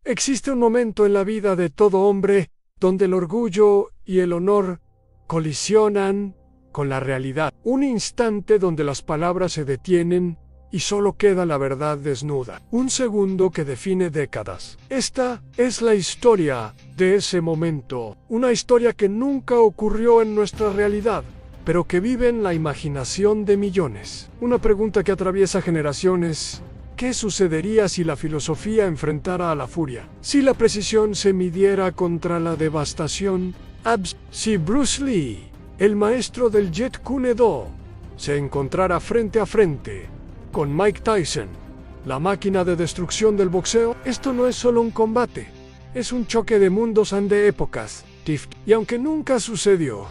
Existe un momento en la vida de todo hombre donde el orgullo y el honor colisionan con la realidad. Un instante donde las palabras se detienen y solo queda la verdad desnuda. Un segundo que define décadas. Esta es la historia de ese momento. Una historia que nunca ocurrió en nuestra realidad, pero que vive en la imaginación de millones. Una pregunta que atraviesa generaciones. ¿Qué sucedería si la filosofía enfrentara a la furia? Si la precisión se midiera contra la devastación. Si Bruce Lee, el maestro del Jeet Kune Do, se encontrara frente a frente con Mike Tyson, la máquina de destrucción del boxeo. Esto no es solo un combate, es un choque de mundos y de épocas. Y aunque nunca sucedió,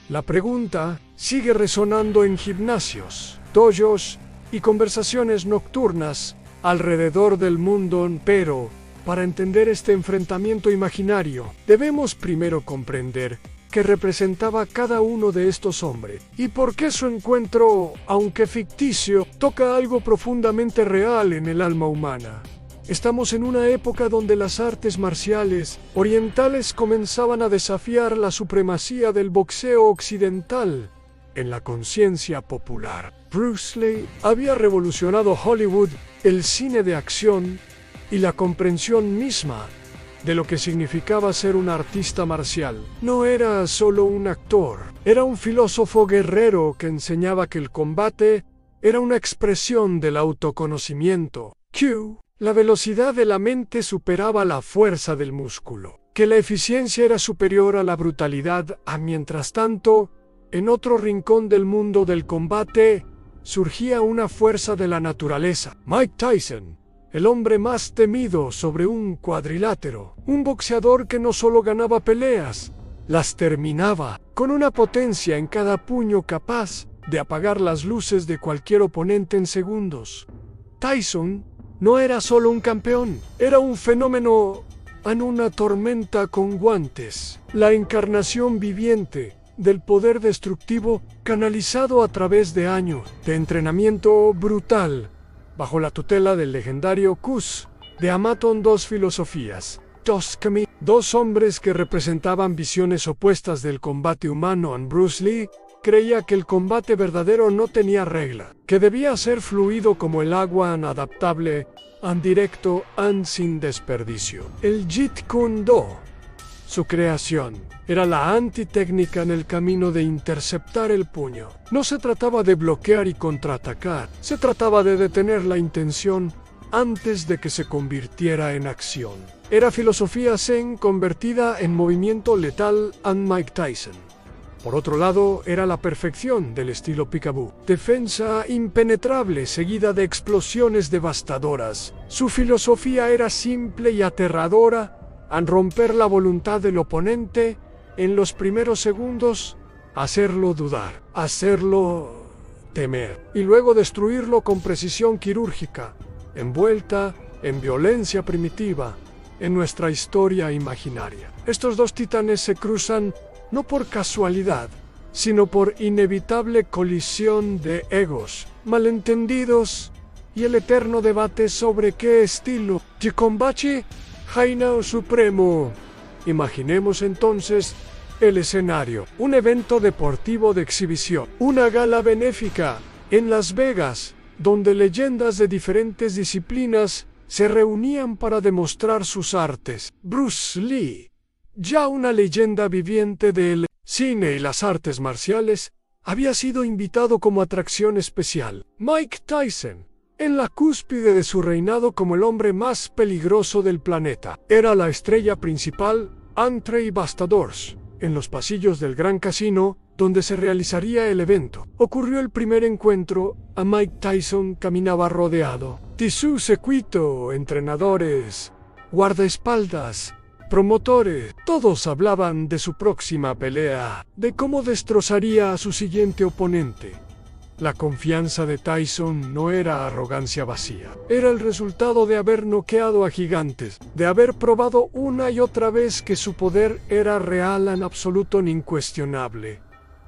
la pregunta sigue resonando en gimnasios, dojos y conversaciones nocturnas alrededor del mundo. Pero, para entender este enfrentamiento imaginario, debemos primero comprender qué representaba cada uno de estos hombres y por qué su encuentro, aunque ficticio, toca algo profundamente real en el alma humana. Estamos en una época donde las artes marciales orientales comenzaban a desafiar la supremacía del boxeo occidental en la conciencia popular. Bruce Lee había revolucionado Hollywood, el cine de acción y la comprensión misma de lo que significaba ser un artista marcial. No era solo un actor, era un filósofo guerrero que enseñaba que el combate era una expresión del autoconocimiento. La velocidad de la mente superaba la fuerza del músculo, que la eficiencia era superior a la brutalidad. Mientras tanto, en otro rincón del mundo del combate, surgía una fuerza de la naturaleza. Mike Tyson, el hombre más temido sobre un cuadrilátero, un boxeador que no solo ganaba peleas, las terminaba, con una potencia en cada puño capaz de apagar las luces de cualquier oponente en segundos. Tyson no era solo un campeón, era un fenómeno en una tormenta con guantes, la encarnación viviente del poder destructivo canalizado a través de años de entrenamiento brutal, bajo la tutela del legendario Cus de Amaton. Dos filosofías, dos hombres que representaban visiones opuestas del combate humano. Bruce Lee creía que el combate verdadero no tenía regla, que debía ser fluido como el agua, adaptable, directo, sin desperdicio. El Jeet Kune Do, su creación, era la antitécnica en el camino de interceptar el puño. No se trataba de bloquear y contraatacar, se trataba de detener la intención antes de que se convirtiera en acción. Era filosofía zen convertida en movimiento letal. Mike Tyson, por otro lado, era la perfección del estilo Peekaboo. Defensa impenetrable seguida de explosiones devastadoras. Su filosofía era simple y aterradora, al romper la voluntad del oponente en los primeros segundos, hacerlo dudar, hacerlo temer, y luego destruirlo con precisión quirúrgica, envuelta en violencia primitiva, en nuestra historia imaginaria. Estos dos titanes se cruzan no por casualidad, sino por inevitable colisión de egos, malentendidos y el eterno debate sobre qué estilo de combate reina supremo. Imaginemos entonces el escenario: un evento deportivo de exhibición, una gala benéfica en Las Vegas, donde leyendas de diferentes disciplinas se reunían para demostrar sus artes. Bruce Lee, ya una leyenda viviente del cine y las artes marciales, había sido invitado como atracción especial. Mike Tyson, en la cúspide de su reinado como el hombre más peligroso del planeta, era la estrella principal. Entre bastidores, en los pasillos del Gran Casino, donde se realizaría el evento, ocurrió el primer encuentro. Mike Tyson caminaba rodeado de su séquito, entrenadores, guardaespaldas, promotores. Todos hablaban de su próxima pelea, de cómo destrozaría a su siguiente oponente. La confianza de Tyson no era arrogancia vacía, era el resultado de haber noqueado a gigantes, de haber probado una y otra vez que su poder era real, en absoluto, incuestionable.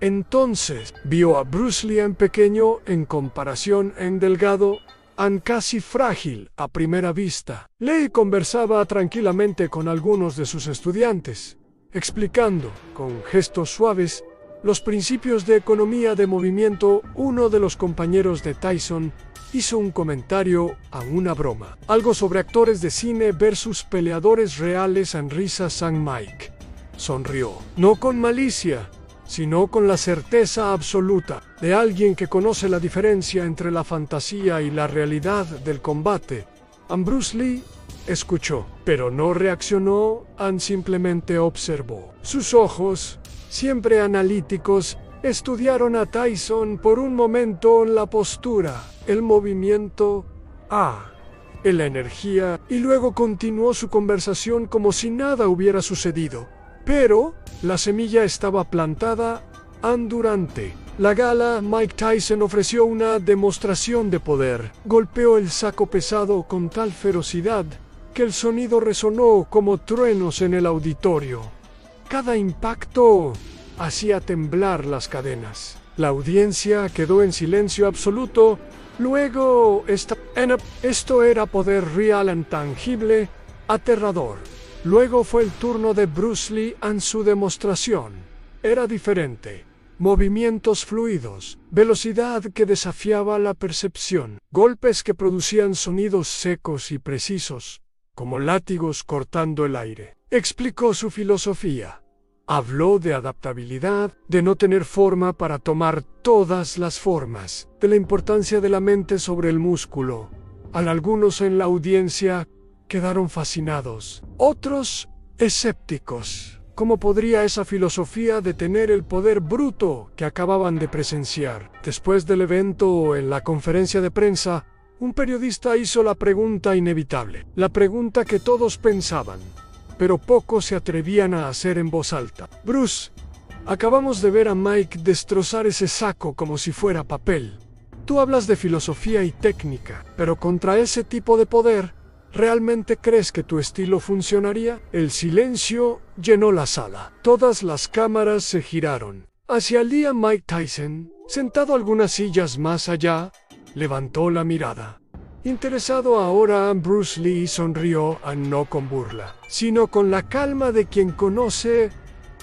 Entonces vio a Bruce Lee en pequeño en comparación, en delgado, casi frágil a primera vista. Lei conversaba tranquilamente con algunos de sus estudiantes, explicando, con gestos suaves, los principios de economía de movimiento. Uno de los compañeros de Tyson hizo un comentario a una broma, algo sobre actores de cine versus peleadores reales en Risa San Mike. Sonrió, no con malicia, sino con la certeza absoluta de alguien que conoce la diferencia entre la fantasía y la realidad del combate. Bruce Lee escuchó, pero no reaccionó, simplemente observó. Sus ojos, siempre analíticos, estudiaron a Tyson por un momento la postura, el movimiento, la energía, y luego continuó su conversación como si nada hubiera sucedido. Pero la semilla estaba plantada. Durante la gala, Mike Tyson ofreció una demostración de poder. Golpeó el saco pesado con tal ferocidad que el sonido resonó como truenos en el auditorio. Cada impacto hacía temblar las cadenas. La audiencia quedó en silencio absoluto. Luego, esto era poder real, intangible, aterrador. Luego fue el turno de Bruce Lee en su demostración. Era diferente. Movimientos fluidos, velocidad que desafiaba la percepción, golpes que producían sonidos secos y precisos, como látigos cortando el aire. Explicó su filosofía. Habló de adaptabilidad, de no tener forma para tomar todas las formas, de la importancia de la mente sobre el músculo. Algunos en la audiencia quedaron fascinados, otros escépticos. ¿Cómo podría esa filosofía detener el poder bruto que acababan de presenciar? Después del evento, en la conferencia de prensa, un periodista hizo la pregunta inevitable, la pregunta que todos pensaban, pero pocos se atrevían a hacer en voz alta. Bruce, acabamos de ver a Mike destrozar ese saco como si fuera papel. Tú hablas de filosofía y técnica, pero contra ese tipo de poder, ¿realmente crees que tu estilo funcionaría? El silencio llenó la sala. Todas las cámaras se giraron hacia el día. Mike Tyson, sentado algunas sillas más allá, levantó la mirada. Interesado ahora, Bruce Lee sonrió, no con burla, sino con la calma de quien conoce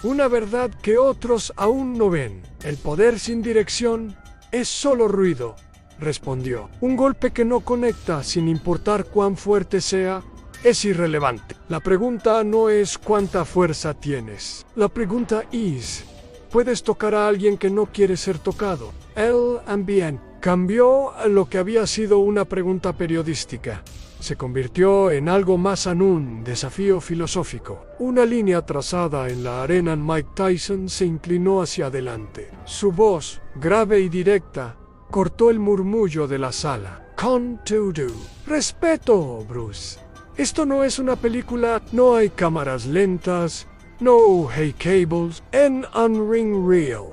una verdad que otros aún no ven. El poder sin dirección es solo ruido, respondió. Un golpe que no conecta, sin importar cuán fuerte sea, es irrelevante. La pregunta no es cuánta fuerza tienes. La pregunta es, ¿puedes tocar a alguien que no quiere ser tocado? El ambiente cambió lo que había sido una pregunta periodística. Se convirtió en algo más, en un desafío filosófico. Una línea trazada en la arena. Mike Tyson se inclinó hacia adelante. Su voz, grave y directa, cortó el murmullo de la sala. Con todo respeto, Bruce. Esto no es una película, no hay cámaras lentas, no hay cables. En un ring real,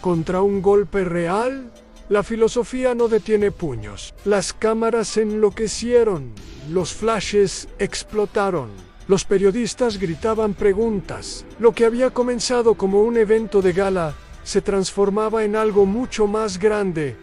contra un golpe real, la filosofía no detiene puños. Las cámaras enloquecieron, los flashes explotaron. Los periodistas gritaban preguntas. Lo que había comenzado como un evento de gala se transformaba en algo mucho más grande.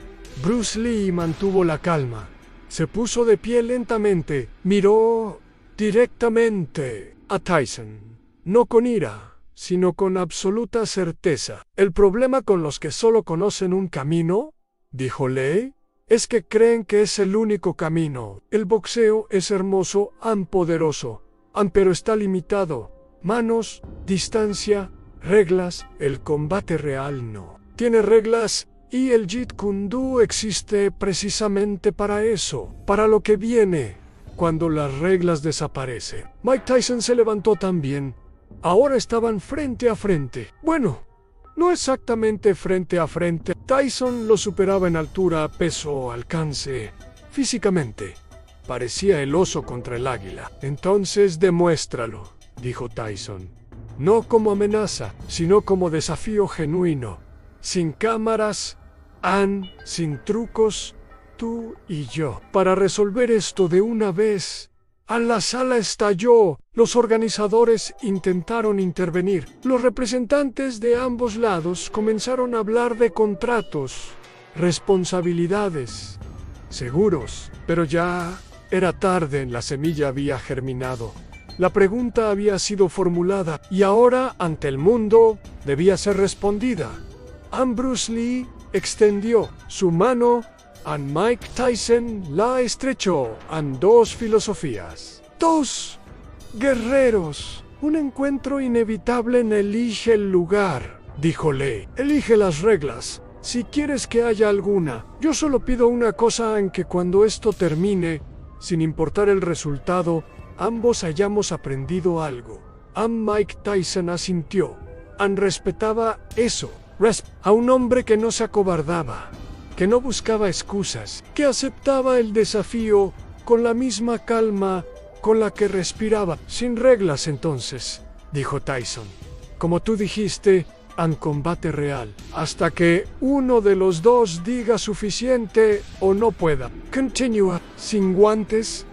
Bruce Lee mantuvo la calma. Se puso de pie lentamente, miró directamente a Tyson, no con ira, sino con absoluta certeza. El problema con los que solo conocen un camino, dijo Lee, es que creen que es el único camino. El boxeo es hermoso, poderoso, pero está limitado. Manos, distancia, reglas. El combate real no tiene reglas. Y el Jeet Kune Do existe precisamente para eso, para lo que viene, cuando las reglas desaparecen. Mike Tyson se levantó también. Ahora estaban frente a frente. Bueno, no exactamente frente a frente. Tyson lo superaba en altura, peso, alcance, físicamente. Parecía el oso contra el águila. Entonces demuéstralo, dijo Tyson. No como amenaza, sino como desafío genuino. Sin cámaras, sin trucos, tú y yo. Para resolver esto de una vez. La sala estalló. Los organizadores intentaron intervenir. Los representantes de ambos lados comenzaron a hablar de contratos, responsabilidades, seguros, pero ya era tarde, la semilla había germinado. La pregunta había sido formulada y ahora, ante el mundo, debía ser respondida. Bruce Lee extendió su mano, y Mike Tyson la estrechó. Dos filosofías, dos guerreros, un encuentro inevitable. Elige el lugar, dijo Lee. Elige las reglas, si quieres que haya alguna. Yo solo pido una cosa, en que cuando esto termine, sin importar el resultado, ambos hayamos aprendido algo. Mike Tyson asintió. Respetaba eso. A un hombre que no se acobardaba, que no buscaba excusas, que aceptaba el desafío con la misma calma con la que respiraba. Sin reglas entonces, dijo Tyson. Como tú dijiste, combate real, hasta que uno de los dos diga suficiente o no pueda. Continúa, sin guantes,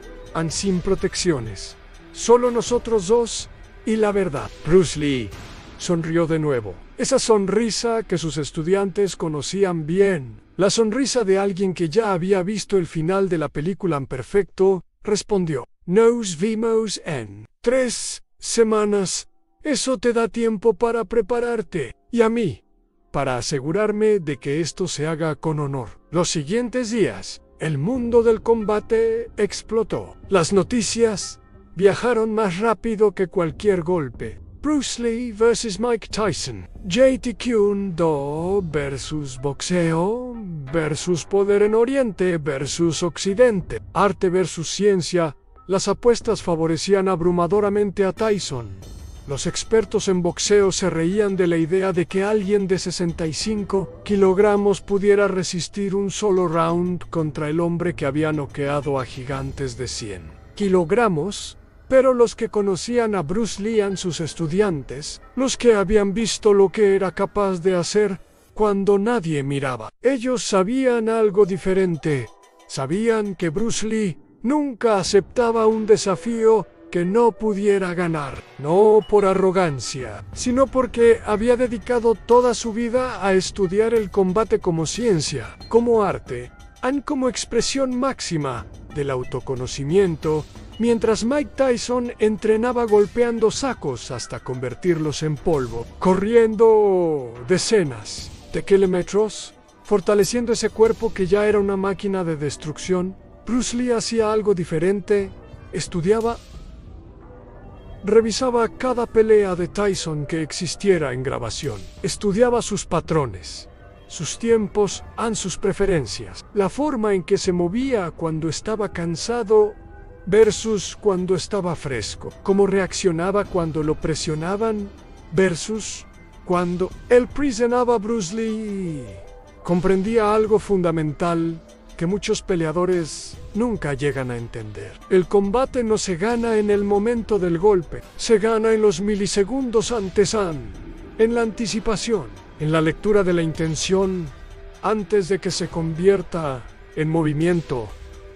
sin protecciones. Solo nosotros dos y la verdad. Bruce Lee sonrió de nuevo. Esa sonrisa que sus estudiantes conocían bien. La sonrisa de alguien que ya había visto el final de la película en perfecto, respondió. Nos vimos en 3 semanas. Eso te da tiempo para prepararte, y a mí, para asegurarme de que esto se haga con honor. Los siguientes días, el mundo del combate explotó. Las noticias viajaron más rápido que cualquier golpe. Bruce Lee vs. Mike Tyson. JT-Kune-Do versus boxeo versus poder en Oriente versus Occidente. Arte versus ciencia. Las apuestas favorecían abrumadoramente a Tyson. Los expertos en boxeo se reían de la idea de que alguien de 65 kilogramos pudiera resistir un solo round contra el hombre que había noqueado a gigantes de 100 kilogramos. Pero los que conocían a Bruce Lee, sus estudiantes, los que habían visto lo que era capaz de hacer cuando nadie miraba, ellos sabían algo diferente. Sabían que Bruce Lee nunca aceptaba un desafío que no pudiera ganar, no por arrogancia, sino porque había dedicado toda su vida a estudiar el combate como ciencia, como arte, como expresión máxima del autoconocimiento, mientras Mike Tyson entrenaba golpeando sacos hasta convertirlos en polvo, corriendo decenas de kilómetros, fortaleciendo ese cuerpo que ya era una máquina de destrucción. Bruce Lee hacía algo diferente, estudiaba, revisaba cada pelea de Tyson que existiera en grabación, estudiaba sus patrones, sus tiempos, sus preferencias, la forma en que se movía cuando estaba cansado versus cuando estaba fresco, cómo reaccionaba cuando lo presionaban versus cuando él presionaba a Bruce Lee. Comprendía algo fundamental que muchos peleadores nunca llegan a entender. El combate no se gana en el momento del golpe, se gana en los milisegundos antes, en la anticipación, en la lectura de la intención antes de que se convierta en movimiento.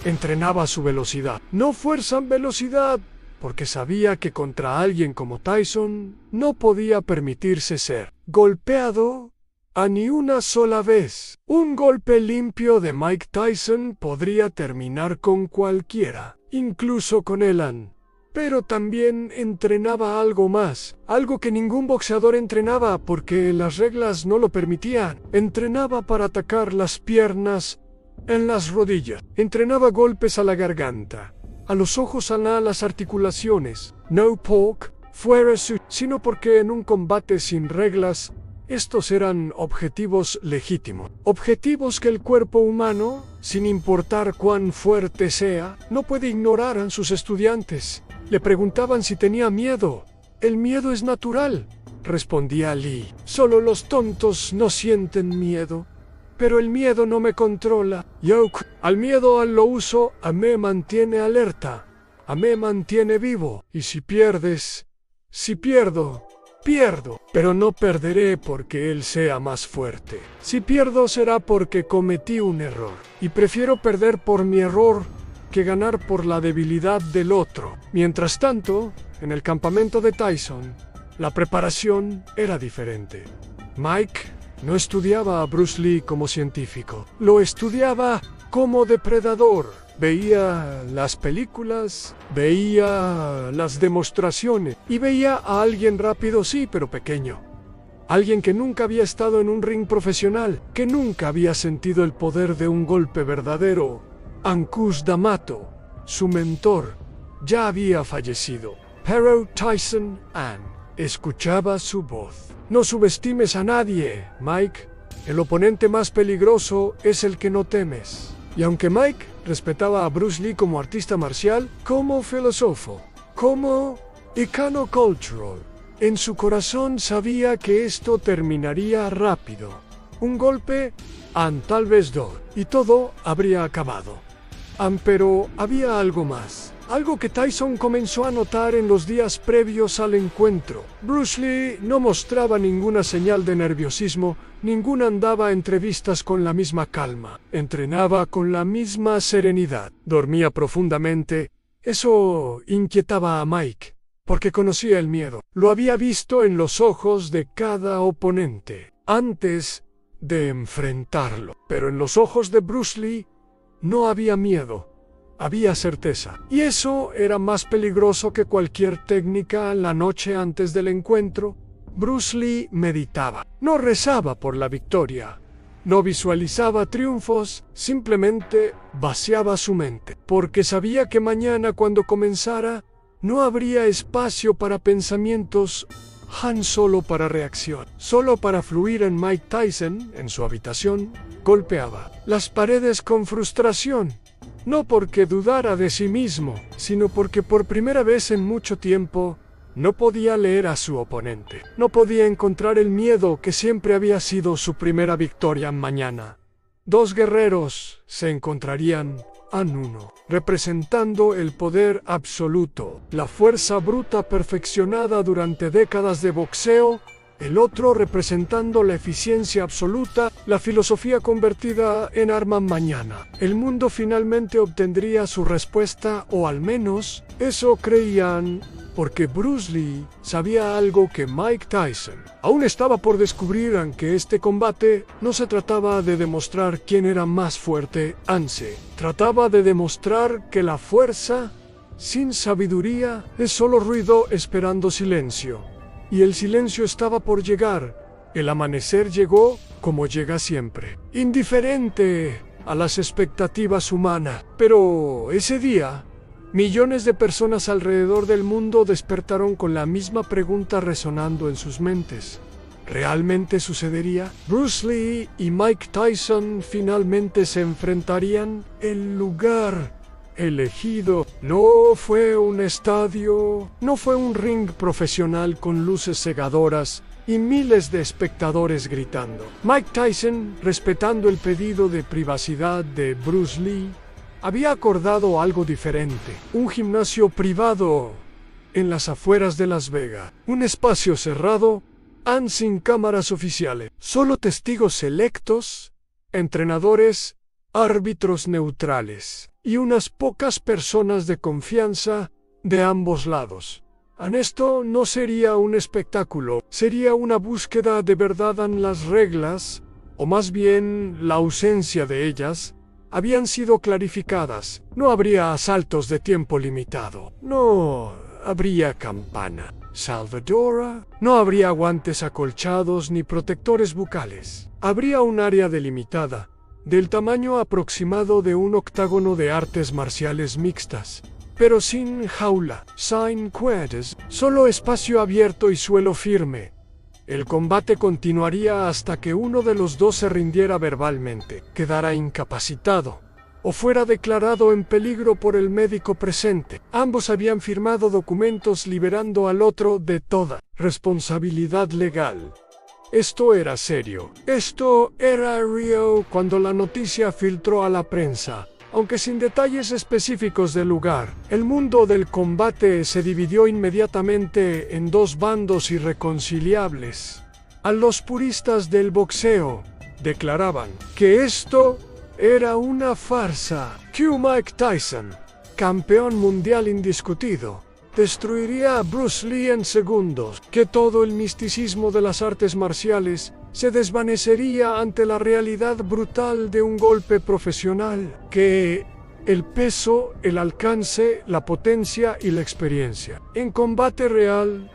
Entrenaba su velocidad, no fuerza en velocidad, porque sabía que contra alguien como Tyson no podía permitirse ser golpeado a ni una sola vez. Un golpe limpio de Mike Tyson podría terminar con cualquiera, incluso con Elan. Pero también entrenaba algo más, algo que ningún boxeador entrenaba porque las reglas no lo permitían. Entrenaba para atacar las piernas en las rodillas. Entrenaba golpes a la garganta, a los ojos, a las articulaciones. No poke, fuera sino porque en un combate sin reglas, estos eran objetivos legítimos. Objetivos que el cuerpo humano, sin importar cuán fuerte sea, no puede ignorar a sus estudiantes. Le preguntaban si tenía miedo. El miedo es natural, respondía Lee. Solo los tontos no sienten miedo. Pero el miedo no me controla. Al miedo lo uso, me mantiene alerta, me mantiene vivo. Y si pierdo, pero no perderé porque él sea más fuerte. Si pierdo será porque cometí un error. Y prefiero perder por mi error que ganar por la debilidad del otro. Mientras tanto, en el campamento de Tyson, la preparación era diferente. Mike no estudiaba a Bruce Lee como científico, lo estudiaba como depredador. Veía las películas, veía las demostraciones y veía a alguien rápido, sí, pero pequeño. Alguien que nunca había estado en un ring profesional, que nunca había sentido el poder de un golpe verdadero. Ankush D'Amato, su mentor, ya había fallecido. Pero Tyson escuchaba su voz. No subestimes a nadie, Mike. El oponente más peligroso es el que no temes. Y aunque Mike respetaba a Bruce Lee como artista marcial, como filósofo, como icono cultural, en su corazón sabía que esto terminaría rápido. Un golpe, tal vez dos, y todo habría acabado. Pero había algo más. Algo que Tyson comenzó a notar en los días previos al encuentro. Bruce Lee no mostraba ninguna señal de nerviosismo, ninguna andaba a entrevistas con la misma calma, entrenaba con la misma serenidad, dormía profundamente. Eso inquietaba a Mike, porque conocía el miedo. Lo había visto en los ojos de cada oponente, antes de enfrentarlo. Pero en los ojos de Bruce Lee no había miedo. Había certeza, y eso era más peligroso que cualquier técnica. La noche antes del encuentro, Bruce Lee meditaba. No rezaba por la victoria, no visualizaba triunfos, simplemente vaciaba su mente, porque sabía que mañana cuando comenzara, no habría espacio para pensamientos, solo para reacción, solo para fluir. En Mike Tyson, en su habitación, golpeaba las paredes con frustración. No porque dudara de sí mismo, sino porque por primera vez en mucho tiempo no podía leer a su oponente. No podía encontrar el miedo que siempre había sido su primera victoria mañana. Dos guerreros se encontrarían en uno, representando el poder absoluto, la fuerza bruta perfeccionada durante décadas de boxeo, el otro representando la eficiencia absoluta, la filosofía convertida en arma mañana. El mundo finalmente obtendría su respuesta, o al menos eso creían, porque Bruce Lee sabía algo que Mike Tyson aún estaba por descubrir, aunque este combate no se trataba de demostrar quién era más fuerte, se trataba de demostrar que la fuerza sin sabiduría es solo ruido esperando silencio. Y el silencio estaba por llegar. El amanecer llegó como llega siempre, indiferente a las expectativas humanas. Pero ese día, millones de personas alrededor del mundo despertaron con la misma pregunta resonando en sus mentes. ¿Realmente sucedería? ¿Bruce Lee y Mike Tyson finalmente se enfrentarían? El lugar elegido no fue un estadio, no fue un ring profesional con luces cegadoras y miles de espectadores gritando. Mike Tyson, respetando el pedido de privacidad de Bruce Lee, había acordado algo diferente. Un gimnasio privado en las afueras de Las Vegas. Un espacio cerrado, sin cámaras oficiales. Solo testigos selectos, entrenadores, árbitros neutrales y unas pocas personas de confianza de ambos lados. Esto no sería un espectáculo, sería una búsqueda de verdad en las reglas, o más bien la ausencia de ellas, habían sido clarificadas. No habría asaltos de tiempo limitado, no habría campana salvadora, no habría guantes acolchados ni protectores bucales. Habría un área delimitada, del tamaño aproximado de un octágono de artes marciales mixtas, pero sin jaula, sin cuerdas, solo espacio abierto y suelo firme. El combate continuaría hasta que uno de los dos se rindiera verbalmente, quedara incapacitado o fuera declarado en peligro por el médico presente. Ambos habían firmado documentos liberando al otro de toda responsabilidad legal. Esto era serio. Esto era Río cuando la noticia filtró a la prensa. Aunque sin detalles específicos del lugar, el mundo del combate se dividió inmediatamente en dos bandos irreconciliables. A los puristas del boxeo declaraban que esto era una farsa, que Mike Tyson, campeón mundial indiscutido, destruiría a Bruce Lee en segundos, que todo el misticismo de las artes marciales se desvanecería ante la realidad brutal de un golpe profesional, que el peso, el alcance, la potencia y la experiencia en combate real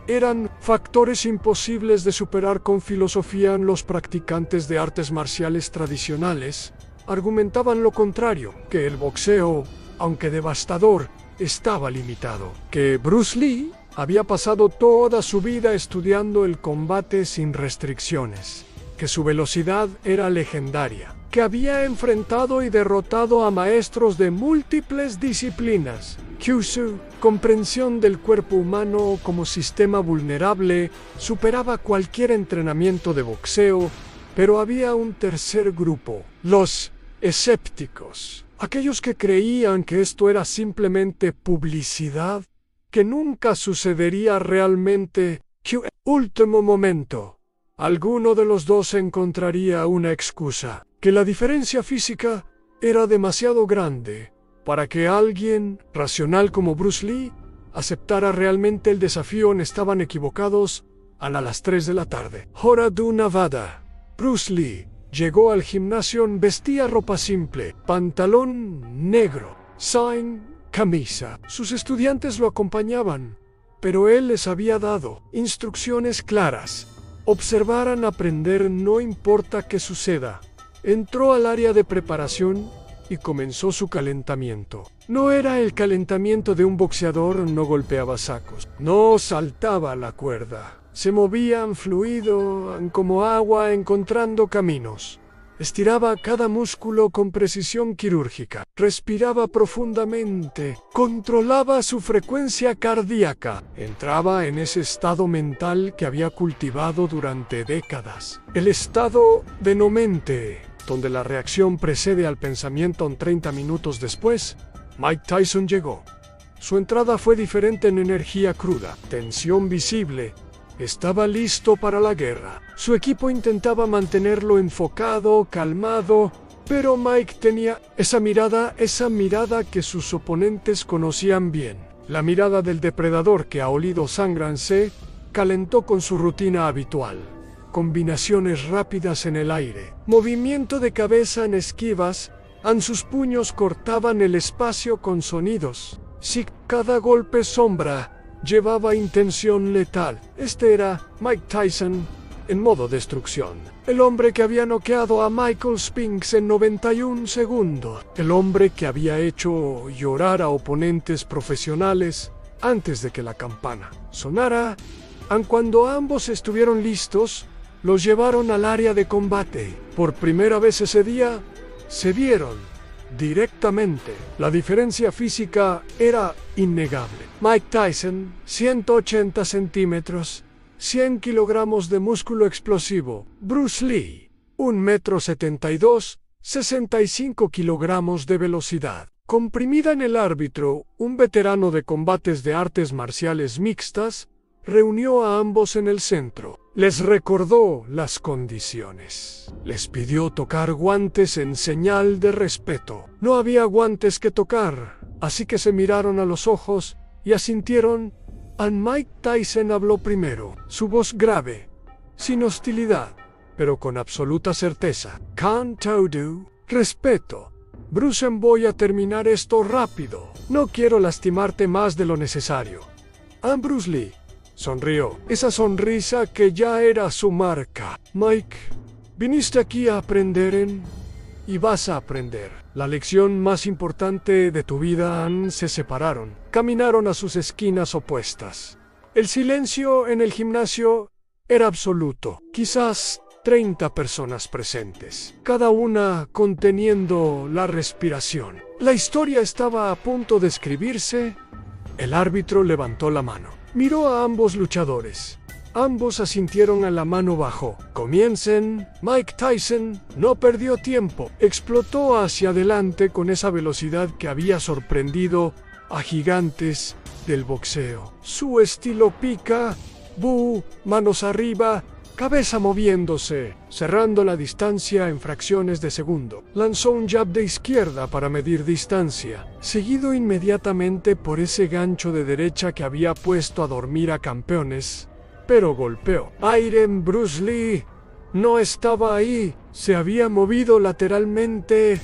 eran factores imposibles de superar con filosofía. Los practicantes de artes marciales tradicionales argumentaban lo contrario, que el boxeo, aunque devastador, estaba limitado, que Bruce Lee había pasado toda su vida estudiando el combate sin restricciones, que su velocidad era legendaria, que había enfrentado y derrotado a maestros de múltiples disciplinas, que su comprensión del cuerpo humano como sistema vulnerable superaba cualquier entrenamiento de boxeo. Pero había un tercer grupo, los escépticos, aquellos que creían que esto era simplemente publicidad, que nunca sucedería realmente, que en último momento alguno de los dos encontraría una excusa, que la diferencia física era demasiado grande para que alguien racional como Bruce Lee aceptara realmente el desafío. Estaban equivocados. A las 3 de la tarde, hora de Nevada, Bruce Lee llegó al gimnasio. Vestía ropa simple, pantalón negro, sin camisa. Sus estudiantes lo acompañaban, pero él les había dado instrucciones claras. Observaran, aprender, no importa qué suceda. Entró al área de preparación y comenzó su calentamiento. No era el calentamiento de un boxeador, no golpeaba sacos, no saltaba la cuerda. Se movían fluido como agua, encontrando caminos. Estiraba cada músculo con precisión quirúrgica. Respiraba profundamente. Controlaba su frecuencia cardíaca. Entraba en ese estado mental que había cultivado durante décadas. El estado de no mente, donde la reacción precede al pensamiento. 30 minutos después, Mike Tyson llegó. Su entrada fue diferente, en energía cruda, tensión visible. Estaba listo para la guerra. Su equipo intentaba mantenerlo enfocado, calmado, pero Mike tenía esa mirada que sus oponentes conocían bien. La mirada del depredador que ha olido sangre. Se calentó con su rutina habitual. Combinaciones rápidas en el aire, movimiento de cabeza en esquivas. Sus puños cortaban el espacio con sonidos. Si cada golpe sombra llevaba intención letal. Este era Mike Tyson en modo destrucción. El hombre que había noqueado a Michael Spinks en 91 segundos. El hombre que había hecho llorar a oponentes profesionales antes de que la campana sonara. Cuando ambos estuvieron listos, los llevaron al área de combate. Por primera vez ese día, se vieron directamente. La diferencia física era innegable. Mike Tyson, 180 centímetros, 100 kilogramos de músculo explosivo. Bruce Lee, 1,72 m, 65 kilogramos de velocidad. Comprimida en el árbitro, un veterano de combates de artes marciales mixtas, reunió a ambos en el centro. Les recordó las condiciones. Les pidió tocar guantes en señal de respeto. No había guantes que tocar, así que se miraron a los ojos y asintieron. Mike Tyson habló primero, su voz grave, sin hostilidad, pero con absoluta certeza. Can't do. Respeto. Bruce, voy a terminar esto rápido. No quiero lastimarte más de lo necesario. Bruce Lee sonrió, esa sonrisa que ya era su marca. Mike, viniste aquí a aprender y vas a aprender. La lección más importante de tu vida. Se separaron, caminaron a sus esquinas opuestas. El silencio en el gimnasio era absoluto. Quizás 30 personas presentes, cada una conteniendo la respiración. La historia estaba a punto de escribirse. El árbitro levantó la mano. Miró a ambos luchadores. Ambos asintieron. A la mano bajó. Comiencen. Mike Tyson no perdió tiempo. Explotó hacia adelante con esa velocidad que había sorprendido a gigantes del boxeo. Su estilo pica, manos arriba, cabeza moviéndose, cerrando la distancia en fracciones de segundo. Lanzó un jab de izquierda para medir distancia, seguido inmediatamente por ese gancho de derecha que había puesto a dormir a campeones, pero golpeó. Aire. Bruce Lee No estaba ahí, se había movido lateralmente,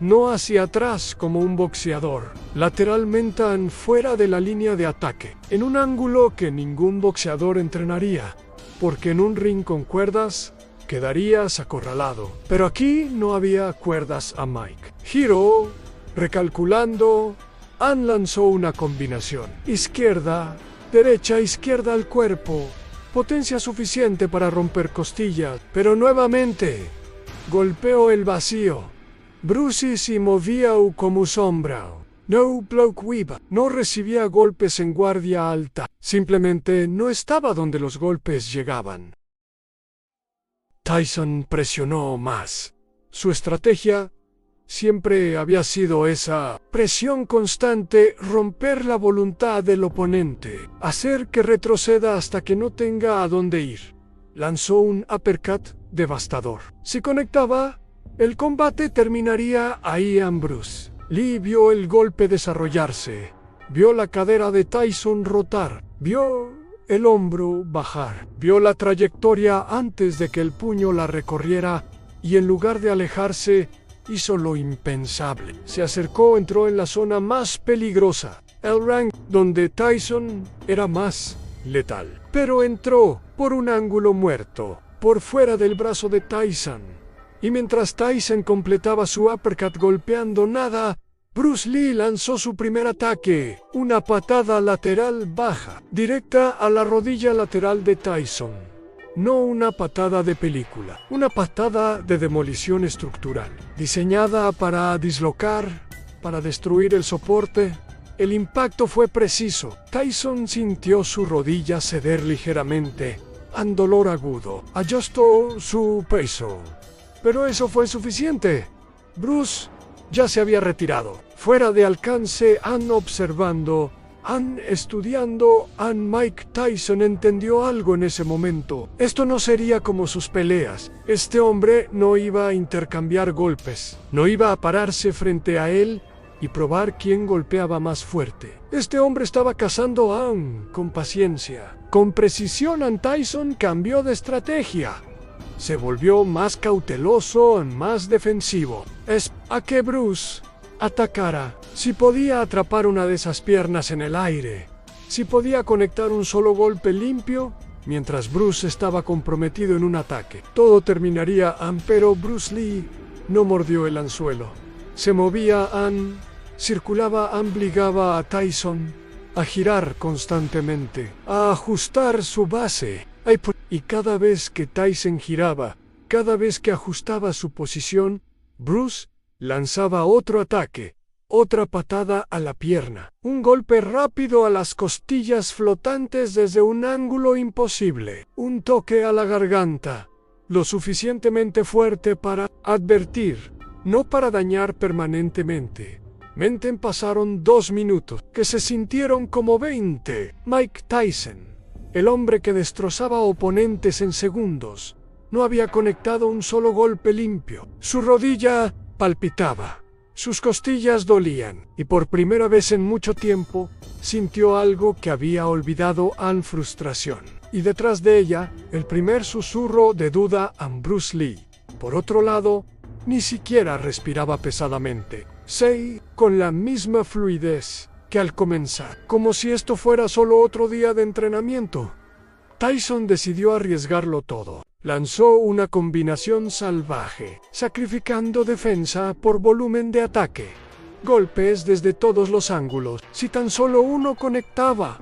no hacia atrás como un boxeador, lateralmente fuera de la línea de ataque, en un ángulo que ningún boxeador entrenaría, porque en un ring con cuerdas quedarías acorralado. Pero aquí no había cuerdas a Mike. Giró, recalculando, Ann lanzó una combinación. Izquierda, derecha, izquierda al cuerpo. Potencia suficiente para romper costillas, pero nuevamente golpeó el vacío. Bruce se movía como sombra. No bloqueaba, no recibía golpes en guardia alta. Simplemente no estaba donde los golpes llegaban. Tyson presionó más. Su estrategia siempre había sido esa presión constante, romper la voluntad del oponente, hacer que retroceda hasta que no tenga a dónde ir. Lanzó un uppercut devastador. Si conectaba, el combate terminaría ahí en Bruce. Lee vio el golpe desarrollarse, vio la cadera de Tyson rotar, vio el hombro bajar, vio la trayectoria antes de que el puño la recorriera y en lugar de alejarse, hizo lo impensable. Se acercó, entró en la zona más peligrosa, el rank donde Tyson era más letal. Pero entró por un ángulo muerto, por fuera del brazo de Tyson. Y mientras Tyson completaba su uppercut golpeando nada, Bruce Lee lanzó su primer ataque, una patada lateral baja, directa a la rodilla lateral de Tyson. No una patada de película, una patada de demolición estructural, diseñada para dislocar, para destruir el soporte. El impacto fue preciso. Tyson sintió su rodilla ceder ligeramente, un dolor agudo. Ajustó su peso. Pero eso fue suficiente. Bruce ya se había retirado. Fuera de alcance, Ann observando, Ann estudiando, Mike Tyson entendió algo en ese momento. Esto no sería como sus peleas. Este hombre no iba a intercambiar golpes. No iba a pararse frente a él y probar quién golpeaba más fuerte. Este hombre estaba cazando a Ann con paciencia. Con precisión, Ann Tyson cambió de estrategia. Se volvió más cauteloso, más defensivo. Es a que Bruce atacara. Si podía atrapar una de esas piernas en el aire, si podía conectar un solo golpe limpio, mientras Bruce estaba comprometido en un ataque, todo terminaría. Pero Bruce Lee no mordió el anzuelo. Se movía, circulaba, obligaba a Tyson a girar constantemente, a ajustar su base. Y cada vez que Tyson giraba, cada vez que ajustaba su posición, Bruce lanzaba otro ataque, otra patada a la pierna, un golpe rápido a las costillas flotantes desde un ángulo imposible, un toque a la garganta, lo suficientemente fuerte para advertir, no para dañar permanentemente. Pasaron 2 minutos, que se sintieron como 20. Mike Tyson, el hombre que destrozaba oponentes en segundos, no había conectado un solo golpe limpio. Su rodilla palpitaba, sus costillas dolían, y por primera vez en mucho tiempo sintió algo que había olvidado, frustración. Y detrás de ella, el primer susurro de duda a Bruce Lee. Por otro lado, ni siquiera respiraba pesadamente. Con la misma fluidez que al comenzar, como si esto fuera solo otro día de entrenamiento. Tyson decidió arriesgarlo todo. Lanzó una combinación salvaje, sacrificando defensa por volumen de ataque. Golpes desde todos los ángulos. Si tan solo uno conectaba.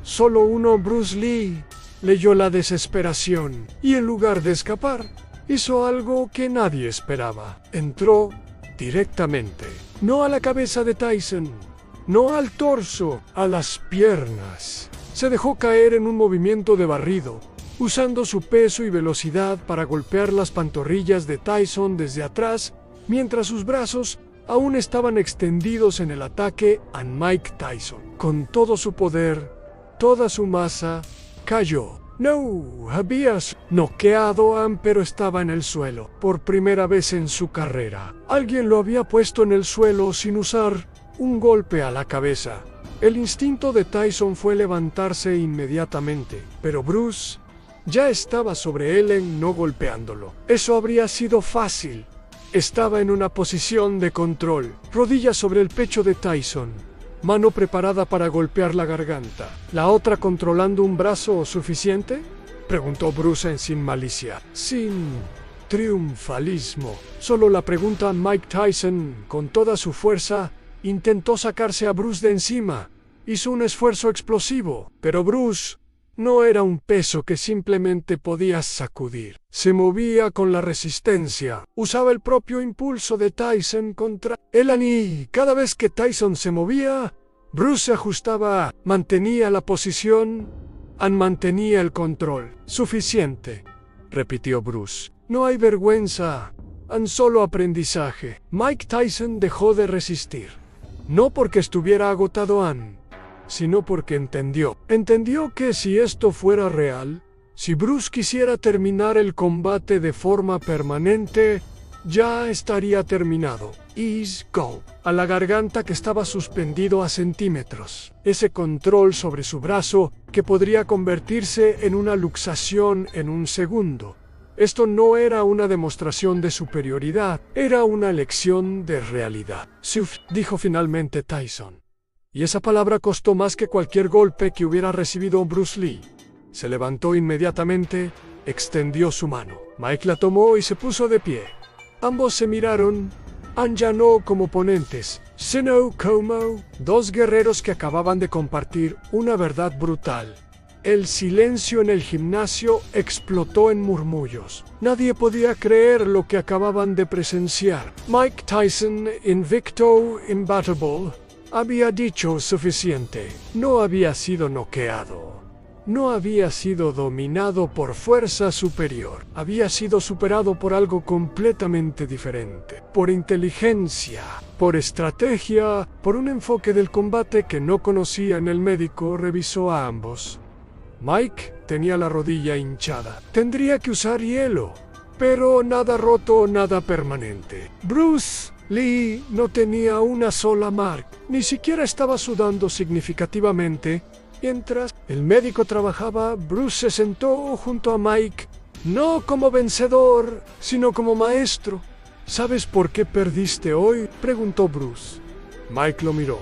Solo uno. Bruce Lee leyó la desesperación y en lugar de escapar, hizo algo que nadie esperaba. Entró directamente, no a la cabeza de Tyson, no al torso, a las piernas. Se dejó caer en un movimiento de barrido, usando su peso y velocidad para golpear las pantorrillas de Tyson desde atrás, mientras sus brazos aún estaban extendidos en el ataque a Mike Tyson. Con todo su poder, toda su masa, cayó. No, habías noqueado pero estaba en el suelo. Por primera vez en su carrera, alguien lo había puesto en el suelo sin usar un golpe a la cabeza. El instinto de Tyson fue levantarse inmediatamente, pero Bruce Ya estaba sobre Ellen, no golpeándolo. Eso habría sido fácil. Estaba en una posición de control, rodillas sobre el pecho de Tyson, mano preparada para golpear la garganta. ¿La otra controlando un brazo suficiente?, preguntó Bruce sin malicia, sin triunfalismo. Solo la pregunta. Mike Tyson, con toda su fuerza, intentó sacarse a Bruce de encima. Hizo un esfuerzo explosivo, pero Bruce no era un peso que simplemente podías sacudir. Se movía con la resistencia. Usaba el propio impulso de Tyson contra Ellen y cada vez que Tyson se movía, Bruce se ajustaba, mantenía la posición, mantenía el control. Suficiente, repitió Bruce. No hay vergüenza, solo aprendizaje. Mike Tyson dejó de resistir. No porque estuviera agotado sino porque entendió. Entendió que si esto fuera real, si Bruce quisiera terminar el combate de forma permanente, ya estaría terminado. Ease go. A la garganta que estaba suspendido a centímetros. Ese control sobre su brazo que podría convertirse en una luxación en un segundo. Esto no era una demostración de superioridad, era una lección de realidad. Suf, dijo finalmente Tyson. Y esa palabra costó más que cualquier golpe que hubiera recibido Bruce Lee. Se levantó inmediatamente, extendió su mano. Mike la tomó y se puso de pie. Ambos se miraron, ya no como oponentes, sino como dos guerreros que acababan de compartir una verdad brutal. El silencio en el gimnasio explotó en murmullos. Nadie podía creer lo que acababan de presenciar. Mike Tyson, invicto, imbattable, había dicho suficiente. No había sido noqueado. No había sido dominado por fuerza superior. Había sido superado por algo completamente diferente. Por inteligencia, por estrategia, por un enfoque del combate que no conocía. El médico revisó a ambos. Mike tenía la rodilla hinchada. Tendría que usar hielo, pero nada roto, nada permanente. Bruce Lee no tenía una sola marca. Ni siquiera estaba sudando significativamente. Mientras el médico trabajaba, Bruce se sentó junto a Mike, no como vencedor, sino como maestro. ¿Sabes por qué perdiste hoy?, preguntó Bruce. Mike lo miró.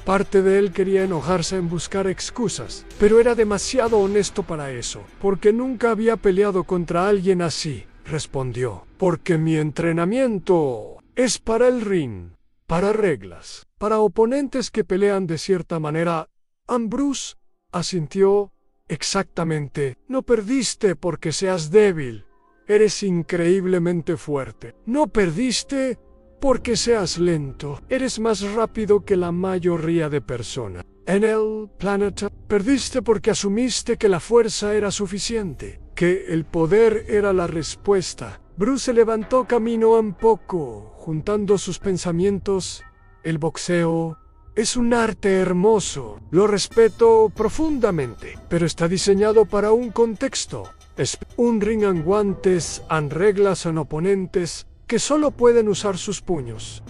Parte de él quería enojarse en buscar excusas, pero era demasiado honesto para eso, porque nunca había peleado contra alguien así, respondió. Porque mi entrenamiento es para el ring, para reglas, para oponentes que pelean de cierta manera. Bruce asintió. Exactamente. No perdiste porque seas débil. Eres increíblemente fuerte. No perdiste porque seas lento. Eres más rápido que la mayoría de personas. En el planeta, perdiste porque asumiste que la fuerza era suficiente, que el poder era la respuesta. Bruce se levantó camino un poco, juntando sus pensamientos. El boxeo es un arte hermoso, lo respeto profundamente, pero está diseñado para un contexto. Es un ring en guantes, en reglas, en oponentes que solo pueden usar sus puños.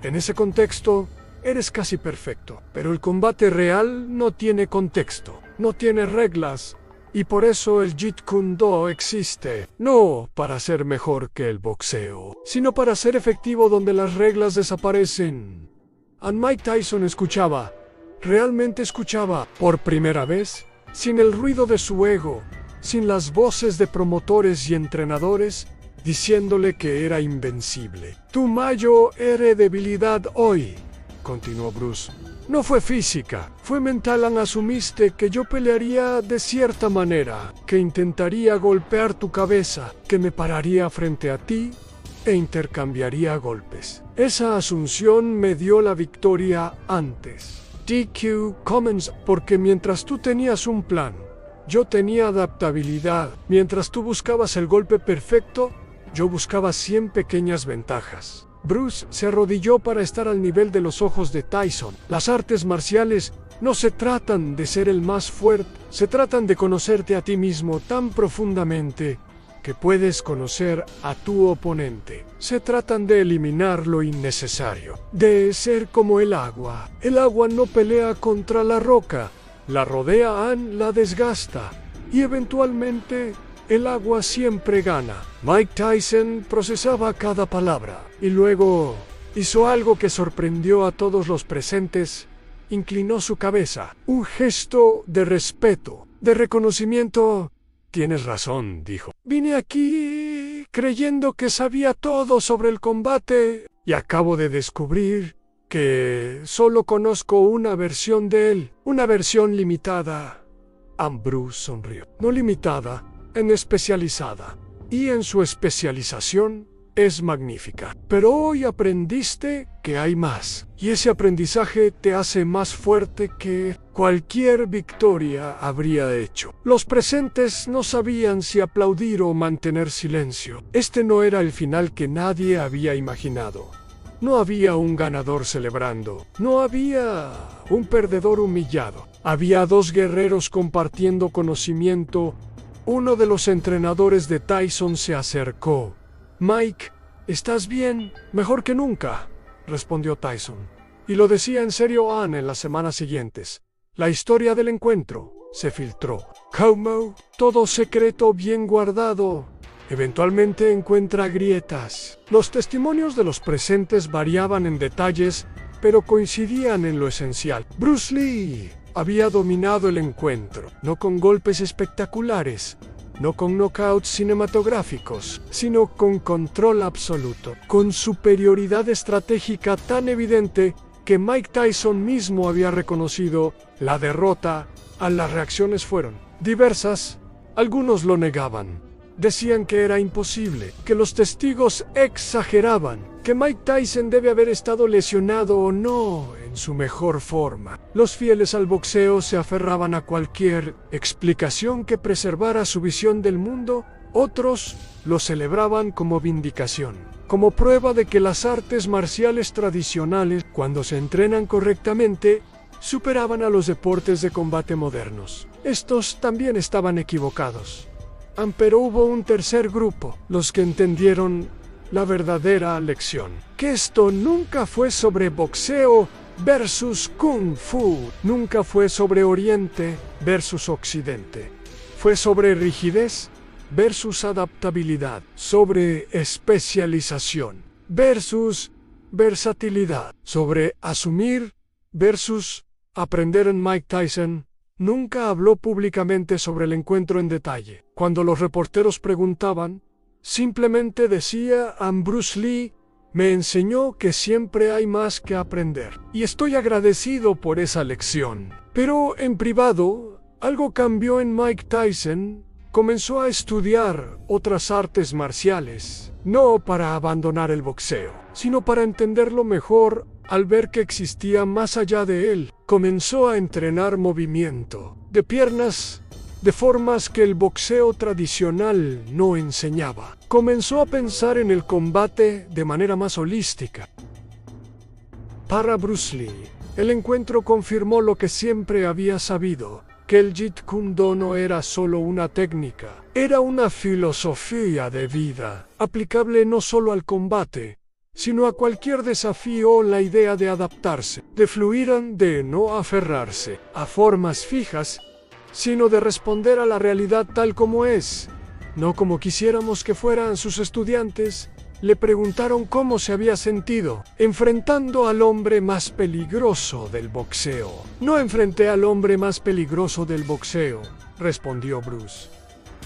En ese contexto, eres casi perfecto, pero el combate real no tiene contexto, no tiene reglas, y por eso el Jeet Kune Do existe, no para ser mejor que el boxeo, sino para ser efectivo donde las reglas desaparecen. Mike Tyson escuchaba, realmente escuchaba, por primera vez, sin el ruido de su ego, sin las voces de promotores y entrenadores, diciéndole que era invencible. Tu mayor debilidad hoy, continuó Bruce, no fue física, fue mental. Asumiste que yo pelearía de cierta manera, que intentaría golpear tu cabeza, que me pararía frente a ti e intercambiaría golpes. Esa asunción me dio la victoria antes. DQ Commons, porque mientras tú tenías un plan, yo tenía adaptabilidad. Mientras tú buscabas el golpe perfecto, yo buscaba 100 pequeñas ventajas. Bruce se arrodilló para estar al nivel de los ojos de Tyson. Las artes marciales no se tratan de ser el más fuerte, se tratan de conocerte a ti mismo tan profundamente que puedes conocer a tu oponente. Se tratan de eliminar lo innecesario, de ser como el agua. El agua no pelea contra la roca, la rodea, la desgasta y eventualmente El agua siempre gana. Mike Tyson procesaba cada palabra y luego hizo algo que sorprendió a todos los presentes. Inclinó su cabeza. Un gesto de respeto, de reconocimiento. Tienes razón, dijo. Vine aquí creyendo que sabía todo sobre el combate y acabo de descubrir que solo conozco una versión de él, una versión limitada. Ambrose sonrió. No limitada, en especializada. Y en su especialización es magnífica. Pero hoy aprendiste que hay más. Y ese aprendizaje te hace más fuerte que cualquier victoria habría hecho. Los presentes no sabían si aplaudir o mantener silencio. Este no era el final que nadie había imaginado. No había un ganador celebrando. No había un perdedor humillado. Había dos guerreros compartiendo conocimiento. Uno de los entrenadores de Tyson se acercó. Mike, ¿estás bien? Mejor que nunca, respondió Tyson. Y lo decía en serio Ann en las semanas siguientes. La historia del encuentro se filtró. Como todo secreto bien guardado, eventualmente encuentra grietas. Los testimonios de los presentes variaban en detalles, pero coincidían en lo esencial. Bruce Lee había dominado el encuentro, no con golpes espectaculares, no con knockouts cinematográficos, sino con control absoluto, con superioridad estratégica tan evidente que Mike Tyson mismo había reconocido la derrota. Las reacciones fueron diversas. Algunos lo negaban. Decían que era imposible, que los testigos exageraban, que Mike Tyson debe haber estado lesionado o no en su mejor forma. Los fieles al boxeo se aferraban a cualquier explicación que preservara su visión del mundo. Otros lo celebraban como vindicación, como prueba de que las artes marciales tradicionales, cuando se entrenan correctamente, superaban a los deportes de combate modernos. Estos también estaban equivocados. Pero hubo un tercer grupo, los que entendieron la verdadera lección. Que esto nunca fue sobre boxeo versus kung fu, nunca fue sobre Oriente versus Occidente. Fue sobre rigidez versus adaptabilidad, sobre especialización versus versatilidad, sobre asumir versus aprender. En Mike Tyson nunca habló públicamente sobre el encuentro en detalle. Cuando los reporteros preguntaban, simplemente decía: Bruce Lee me enseñó que siempre hay más que aprender. Y estoy agradecido por esa lección. Pero en privado, algo cambió en Mike Tyson. Comenzó a estudiar otras artes marciales, no para abandonar el boxeo, sino para entenderlo mejor. Al ver que existía más allá de él, comenzó a entrenar movimiento de piernas de formas que el boxeo tradicional no enseñaba. Comenzó a pensar en el combate de manera más holística. Para Bruce Lee, el encuentro confirmó lo que siempre había sabido, que el Jeet Kune Do no era solo una técnica, era una filosofía de vida, aplicable no solo al combate, sino a cualquier desafío. La idea de adaptarse, de fluir, de no aferrarse a formas fijas, sino de responder a la realidad tal como es, no como quisiéramos que fueran. Sus estudiantes le preguntaron cómo se había sentido enfrentando al hombre más peligroso del boxeo. No enfrenté al hombre más peligroso del boxeo, respondió Bruce.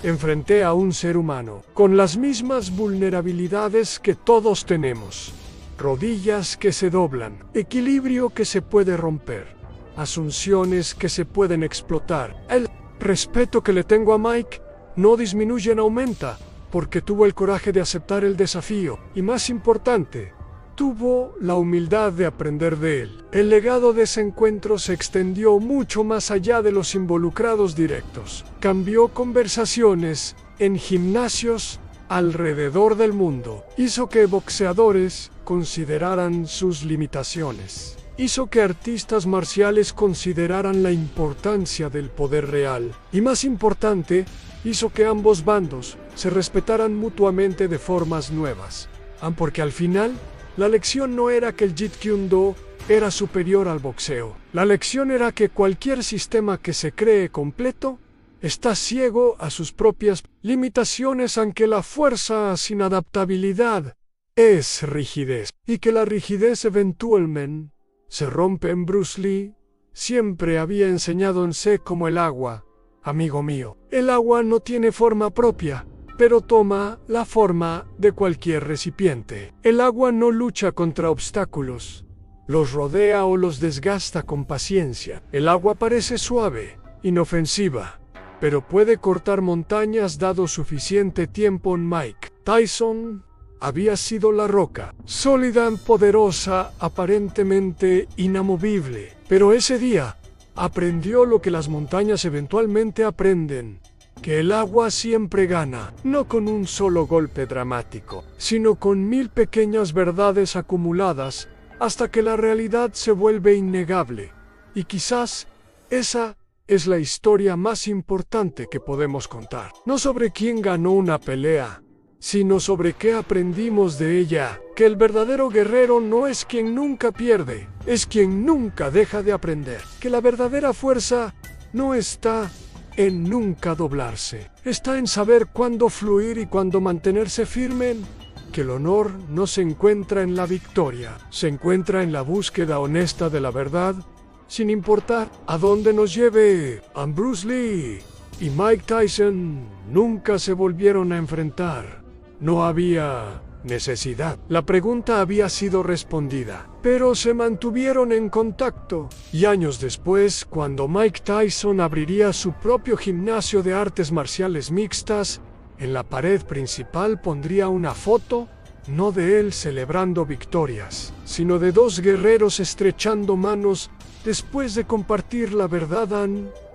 Enfrenté a un ser humano con las mismas vulnerabilidades que todos tenemos. Rodillas que se doblan, equilibrio que se puede romper, asunciones que se pueden explotar. El respeto que le tengo a Mike no disminuye, aumenta, porque tuvo el coraje de aceptar el desafío y, más importante, tuvo la humildad de aprender de él. El legado de ese encuentro se extendió mucho más allá de los involucrados directos. Cambió conversaciones en gimnasios alrededor del mundo. Hizo que boxeadores consideraran sus limitaciones. Hizo que artistas marciales consideraran la importancia del poder real. Y más importante, hizo que ambos bandos se respetaran mutuamente de formas nuevas. Porque al final, la lección no era que el Jeet Kune Do era superior al boxeo. La lección era que cualquier sistema que se cree completo Está ciego a sus propias limitaciones, aunque la fuerza sin adaptabilidad es rigidez, y que la rigidez eventualmente se rompe en Bruce Lee. Siempre había enseñado en sé como el agua, amigo mío. El agua no tiene forma propia, pero toma la forma de cualquier recipiente. El agua no lucha contra obstáculos, los rodea o los desgasta con paciencia. El agua parece suave, inofensiva, pero puede cortar montañas dado suficiente tiempo. En Mike Tyson había sido la roca, sólida, poderosa, aparentemente inamovible. Pero ese día aprendió lo que las montañas eventualmente aprenden, que el agua siempre gana, no con un solo golpe dramático, sino con 1000 pequeñas verdades acumuladas hasta que la realidad se vuelve innegable. Y quizás esa es la historia más importante que podemos contar. No sobre quién ganó una pelea, sino sobre qué aprendimos de ella. Que el verdadero guerrero no es quien nunca pierde, es quien nunca deja de aprender. Que la verdadera fuerza no está en nunca doblarse, está en saber cuándo fluir y cuándo mantenerse firme. Que el honor no se encuentra en la victoria, se encuentra en la búsqueda honesta de la verdad, sin importar a dónde nos lleve. Bruce Lee y Mike Tyson nunca se volvieron a enfrentar. No había necesidad. La pregunta había sido respondida, pero se mantuvieron en contacto. Y años después, cuando Mike Tyson abriría su propio gimnasio de artes marciales mixtas, en la pared principal pondría una foto, no de él celebrando victorias, sino de dos guerreros estrechando manos después de compartir la verdad.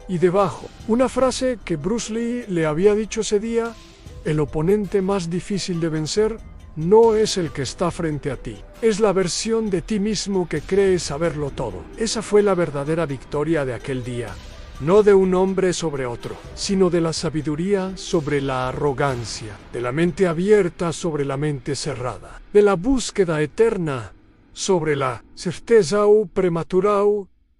Y debajo, una frase que Bruce Lee le había dicho ese día: el oponente más difícil de vencer no es el que está frente a ti, es la versión de ti mismo que cree saberlo todo. Esa fue la verdadera victoria de aquel día, no de un hombre sobre otro, sino de la sabiduría sobre la arrogancia, de la mente abierta sobre la mente cerrada, de la búsqueda eterna sobre la certeza prematura.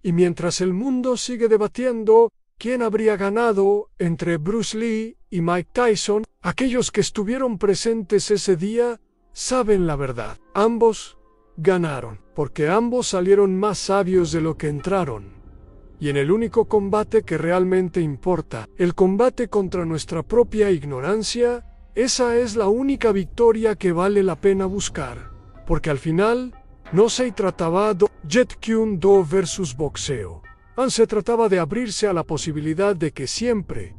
Y mientras el mundo sigue debatiendo quién habría ganado entre Bruce Lee y Mike Tyson, aquellos que estuvieron presentes ese día saben la verdad. Ambos ganaron, porque ambos salieron más sabios de lo que entraron. Y en el único combate que realmente importa, el combate contra nuestra propia ignorancia, esa es la única victoria que vale la pena buscar. Porque al final no se trataba de Jet Kune Do versus boxeo. Se trataba de abrirse a la posibilidad de que siempre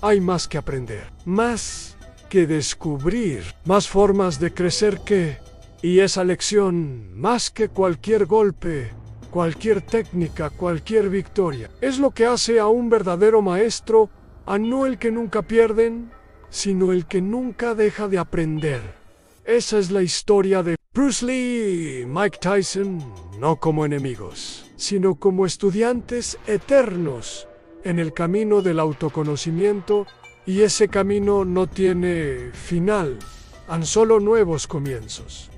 hay más que aprender, más que descubrir, más formas de crecer y esa lección, más que cualquier golpe, cualquier técnica, cualquier victoria, es lo que hace a un verdadero maestro, a no el que nunca pierden, sino el que nunca deja de aprender. Esa es la historia de Bruce Lee y Mike Tyson, no como enemigos, sino como estudiantes eternos en el camino del autoconocimiento, y ese camino no tiene final, han solo nuevos comienzos.